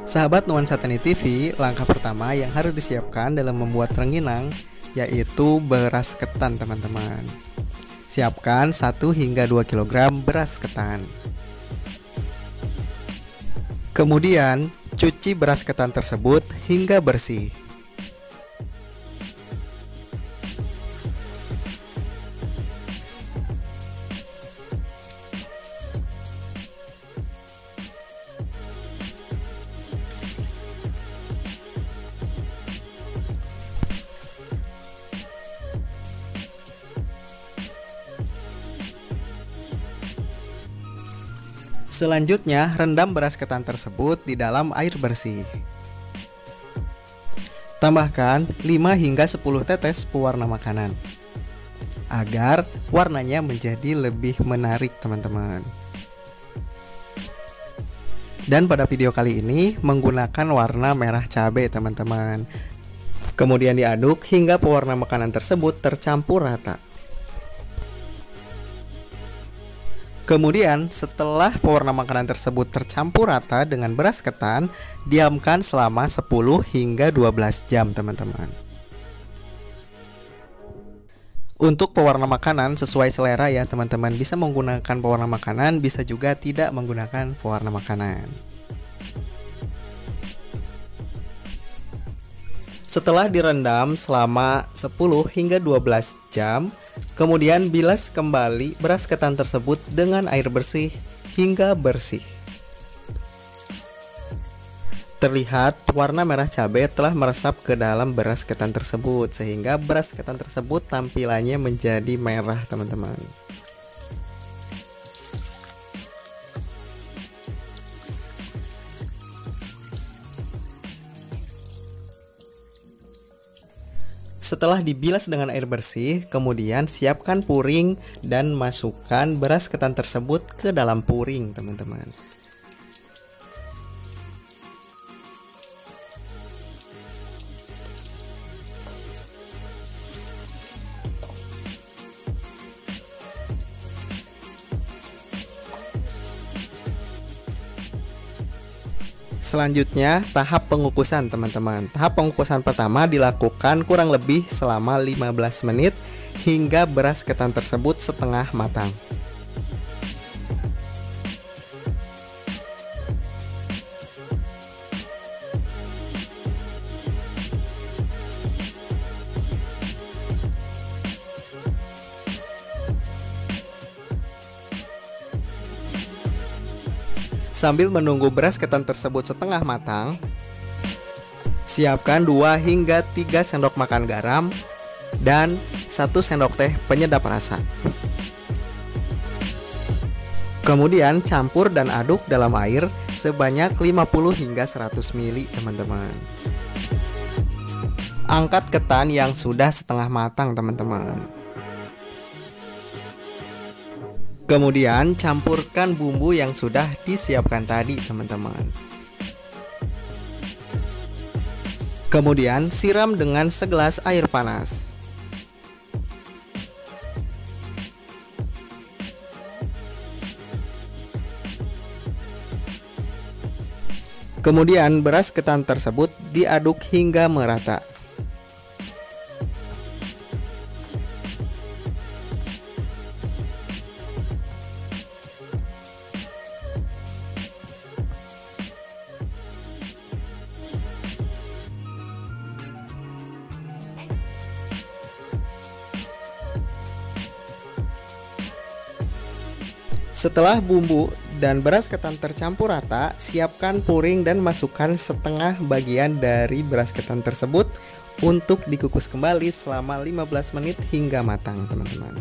Sahabat Nuansa Tani TV, langkah pertama yang harus disiapkan dalam membuat rengginang yaitu beras ketan teman-teman. Siapkan 1 hingga 2 kg beras ketan. Kemudian, cuci beras ketan tersebut hingga bersih. Selanjutnya, rendam beras ketan tersebut di dalam air bersih. Tambahkan 5 hingga 10 tetes pewarna makanan agar warnanya menjadi lebih menarik teman-teman. Dan pada video kali ini menggunakan warna merah cabai teman-teman. Kemudian diaduk hingga pewarna makanan tersebut tercampur rata. Kemudian setelah pewarna makanan tersebut tercampur rata dengan beras ketan, diamkan selama 10 hingga 12 jam teman-teman. Untuk pewarna makanan sesuai selera ya teman-teman, bisa menggunakan pewarna makanan, bisa juga tidak menggunakan pewarna makanan. Setelah direndam selama 10 hingga 12 jam, kemudian bilas kembali beras ketan tersebut dengan air bersih hingga bersih. Terlihat warna merah cabai telah meresap ke dalam beras ketan tersebut, sehingga beras ketan tersebut tampilannya menjadi merah teman-teman. Setelah dibilas dengan air bersih, kemudian siapkan puring dan masukkan beras ketan tersebut ke dalam puring, teman-teman. Selanjutnya, tahap pengukusan teman-teman. Tahap pengukusan pertama dilakukan kurang lebih selama 15 menit hingga beras ketan tersebut setengah matang. Sambil menunggu beras ketan tersebut setengah matang, siapkan 2 hingga 3 sendok makan garam dan 1 sendok teh penyedap rasa. Kemudian campur dan aduk dalam air sebanyak 50 hingga 100 ml teman-teman. Angkat ketan yang sudah setengah matang teman-teman. Kemudian campurkan bumbu yang sudah disiapkan tadi teman-teman. Kemudian siram dengan segelas air panas. Kemudian beras ketan tersebut diaduk hingga merata. Setelah bumbu dan beras ketan tercampur rata, siapkan puring dan masukkan setengah bagian dari beras ketan tersebut untuk dikukus kembali selama 15 menit hingga matang teman-teman.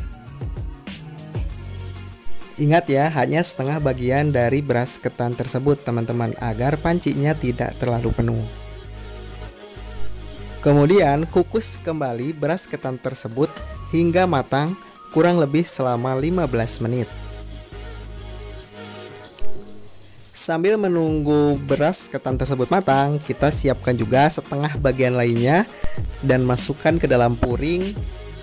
Ingat ya, hanya setengah bagian dari beras ketan tersebut teman-teman, agar pancinya tidak terlalu penuh. Kemudian kukus kembali beras ketan tersebut hingga matang kurang lebih selama 15 menit. Sambil menunggu beras ketan tersebut matang, kita siapkan juga setengah bagian lainnya dan masukkan ke dalam puring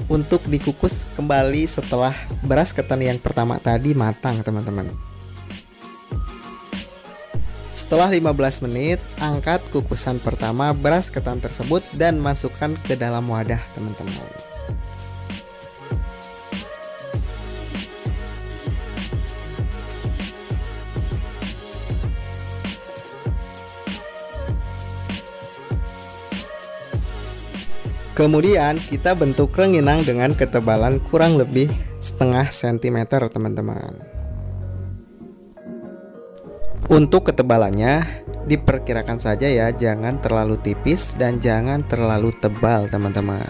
untuk dikukus kembali setelah beras ketan yang pertama tadi matang teman-teman. Setelah 15 menit, angkat kukusan pertama beras ketan tersebut dan masukkan ke dalam wadah, teman-teman. Kemudian kita bentuk rengginang dengan ketebalan kurang lebih setengah sentimeter, teman-teman. Untuk ketebalannya diperkirakan saja ya, jangan terlalu tipis dan jangan terlalu tebal, teman-teman.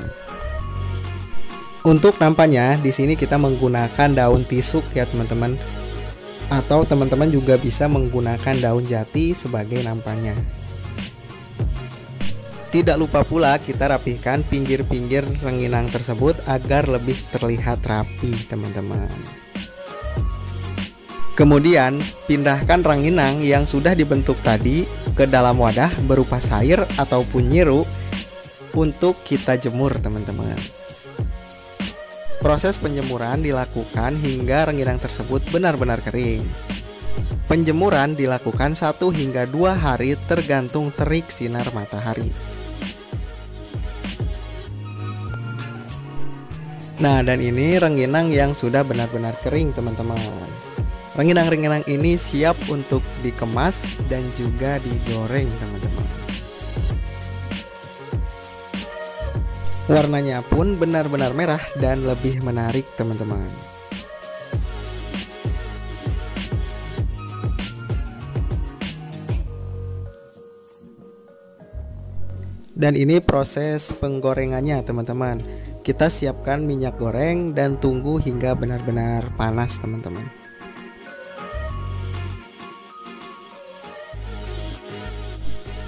Untuk nampaknya di sini kita menggunakan daun tisuk ya, teman-teman. Atau teman-teman juga bisa menggunakan daun jati sebagai nampaknya. Tidak lupa pula kita rapihkan pinggir-pinggir rengginang tersebut agar lebih terlihat rapi, teman-teman. Kemudian pindahkan rengginang yang sudah dibentuk tadi ke dalam wadah berupa sair ataupun nyiru untuk kita jemur, teman-teman. Proses penjemuran dilakukan hingga rengginang tersebut benar-benar kering. Penjemuran dilakukan 1 hingga 2 hari tergantung terik sinar matahari. Nah, dan ini rengginang yang sudah benar-benar kering, teman-teman. Rengginang-rengginang ini siap untuk dikemas dan juga digoreng, teman-teman. Warnanya pun benar-benar merah dan lebih menarik, teman-teman. Dan ini proses penggorengannya, teman-teman. Kita siapkan minyak goreng dan tunggu hingga benar-benar panas, teman-teman.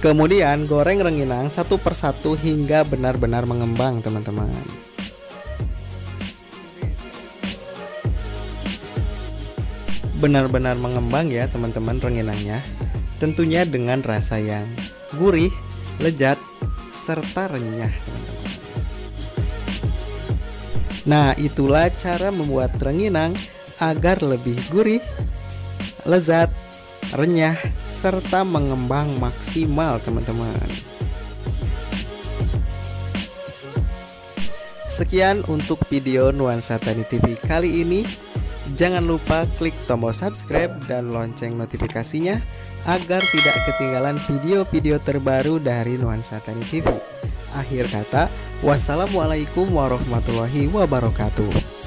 Kemudian goreng rengginang satu persatu hingga benar-benar mengembang, teman-teman. Benar-benar mengembang ya, teman-teman, rengginangnya. Tentunya dengan rasa yang gurih, lezat, serta renyah, teman-teman. Nah, itulah cara membuat rengginang agar lebih gurih, lezat, renyah, serta mengembang maksimal, teman-teman. Sekian untuk video Nuansa Tani TV kali ini. Jangan lupa klik tombol subscribe dan lonceng notifikasinya agar tidak ketinggalan video-video terbaru dari Nuansa Tani TV. Akhir kata, wassalamualaikum warahmatullahi wabarakatuh.